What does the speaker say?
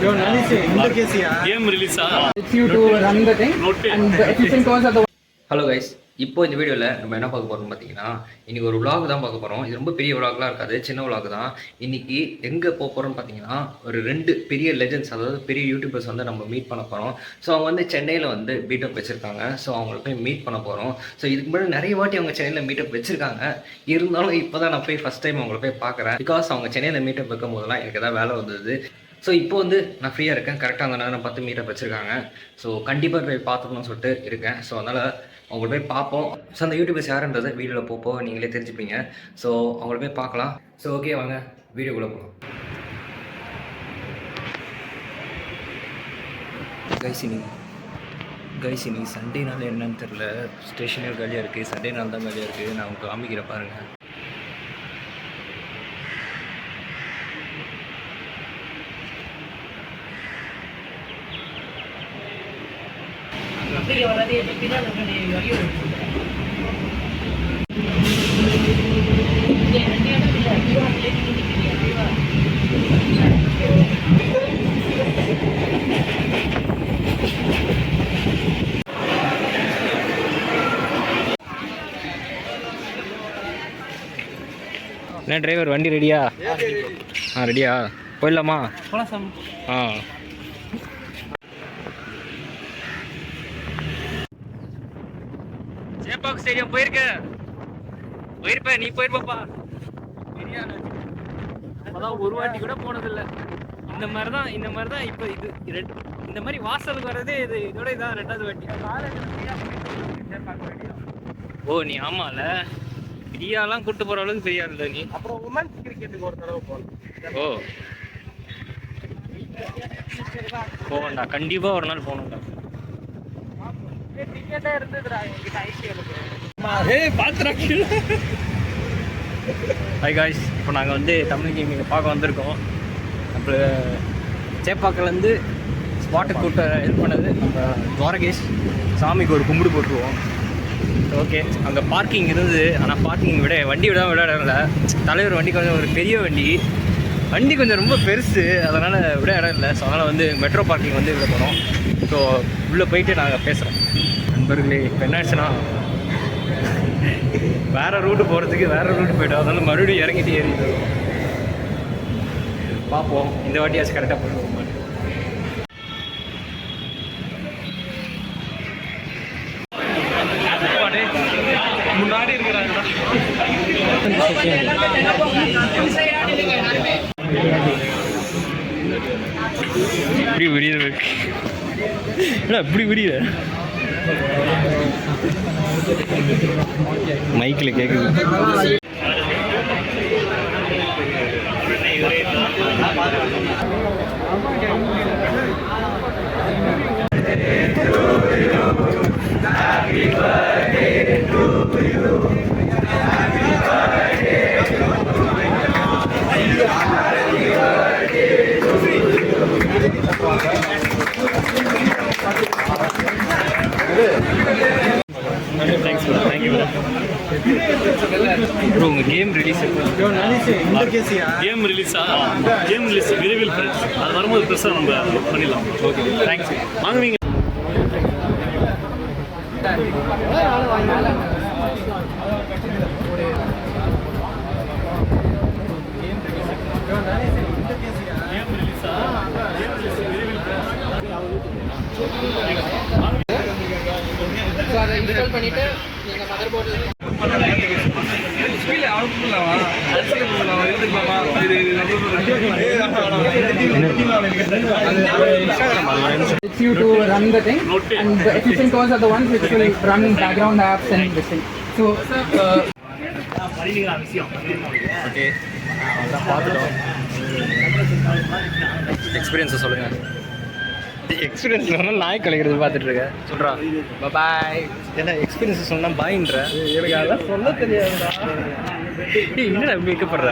Game release. It's you to run the thing. And the efficient calls are the. Hello guys, இப்போ இந்த வீடியோவில் நம்ம என்ன பார்க்க போகிறோம்னு பார்த்தீங்கன்னா, இன்றைக்கி ஒரு விலாக் தான் பார்க்க போகிறோம். இது ரொம்ப பெரிய விலாக்லாம் இருக்காது, சின்ன விலாக் தான். இன்றைக்கி எங்கே போக போகிறோம்னு பார்த்தீங்கன்னா, ஒரு 2 பெரிய லெஜெண்ட்ஸ், அதாவது பெரிய யூடியூபர்ஸ் வந்து நம்ம மீட் பண்ண போகிறோம். ஸோ அவங்க வந்து சென்னையில் வந்து மீட்டப் வச்சுருக்காங்க. ஸோ அவங்கள போய் மீட் பண்ண போகிறோம். ஸோ இதுக்கு முன்னாடி நிறைய வாட்டி அவங்க சென்னையில் மீட்டப் வச்சுருக்காங்க. இருந்தாலும் இப்போ தான் நான் போய் ஃபஸ்ட் டைம் அவங்கள போய் பார்க்குறேன். பிகாஸ் அவங்க சென்னையில் மீட்டப் வைக்கும் போதெல்லாம் எனக்கு எதாவது வேலை வந்தது. ஸோ இப்போ வந்து நான் ஃப்ரீயாக இருக்கேன். கரெக்டாக அந்த நேரம் 10 மீட்டப் வச்சுருக்காங்க. ஸோ கண்டிப்பாக போய் பார்த்துக்கணும்னு சொல்லிட்டு இருக்கேன். ஸோ அதனால் அவங்கள போய் பார்ப்போம். ஸோ அந்த யூடியூபர்ஸ் யாருன்றதை வீடியோவில் போப்போ நீங்களே தெரிஞ்சுப்பீங்க. ஸோ அவங்கள போய் பார்க்கலாம். ஸோ ஓகே, வாங்க வீடியோக்குள்ளே போகலாம். கைசினி சண்டேனால என்னன்னு தெரில, ஸ்டேஷனே காலியாக இருக்குது. சண்டே நாள் தான் காலியாக இருக்குது. நான் உங்களுக்கு காமிக்கிறேன் பாருங்கள். என்ன டிரைவர், வண்டி ரெடியா? ரெடியா, போயிடலாமா? சேப்பாக்கு ஸ்டேடியம் போயிருப்ப, நீ போயிருப்பா. அதான் ஒரு வாட்டி கூட போனதில்லை. இந்த மாதிரி தான் இப்போ இது இந்த மாதிரி வாசலுக்கு வர்றதே இதோட இதான் 2வது வாட்டி. ஓ, நீ ஆமால பெரியாலாம் கூட்டு போற அளவுக்கு பெரியா இல்லை நீ. அப்புறம் உமன்ஸ் கிரிக்கெட்டுக்கு ஒரு தடவை போகணும். போகண்டா, கண்டிப்பா ஒரு நாள் போகணும்டா. ஹாய் காய்ஸ், இப்போ நாங்கள் வந்து தமிழ் கேமிங்கை பார்க்க வந்திருக்கோம். அப்புறம் சேப்பாக்கிலேருந்து ஸ்பாட்டுக்கு கூட்ட ஹெல்ப் பண்ணது நம்ம துவாரகேஷ். சாமிக்கு ஒரு கும்பிடு போட்டுருவோம். ஓகே, அங்கே பார்க்கிங் இருந்தது. ஆனால் பார்க்கிங் வண்டி விட இடம் இல்லை. தலைவர் வண்டி கொஞ்சம் ஒரு பெரிய வண்டி கொஞ்சம் ரொம்ப பெருசு, அதனால் விட இடம் இல்லை. ஸோ அதனால் வந்து மெட்ரோ பார்க்கிங் வந்து இதில் போனோம். ஸோ உள்ளே போயிட்டு நாங்கள் பேசுகிறோம். நண்பர்களே, இப்போ என்ன ஆச்சுன்னா, வேறு ரூட்டு போகிறதுக்கு வேறு ரூட்டு போய்ட்டோம். அதனால் மறுபடியும் இறங்கிட்டு ஏறிட்டு பார்ப்போம். இந்த வாட்டியாச்சும் கரெக்டாக போயிடுவோம். முன்னாடி இருக்கிறாங்க. இப்படி விரியுது, இப்படி விரியுது. மைக்கில் கேட்குது. Happy birthday to you. Happy birthday to you. Happy birthday to you. Thanks bro. Thank you bro. Bro, உங்க கேம் ரிலீஸ் கேம் ரிலீஸ் விரைவில் ஃப்ரெண்ட்ஸ். அது வரும்போது பெருசாக நம்ம பண்ணிடலாம். Okay, thanks. வாங்குவீங்க. அதை இன்ஸ்டால் பண்ணிட்டு நீங்கள் mother board It's you to run the thing, and the efficient calls are the ones which will run background apps and this thing. So, okay, அதான் பார்த்துட்டோம். எக்ஸ்பீரியன்ஸை சொல்லுங்கள். எக்ஸ்பீரியன்ஸ் சொன்னால் நாய் கலைக்கிறது பார்த்துட்டு இருக்கேன். சொல்கிறா பாய். ஏன்னா எக்ஸ்பீரியன்ஸ் சொன்னால் பாயின்ற எனக்கு அதெல்லாம் சொல்ல தெரியாதுடா. என்னடா இப்படி வைக்கப்படுற?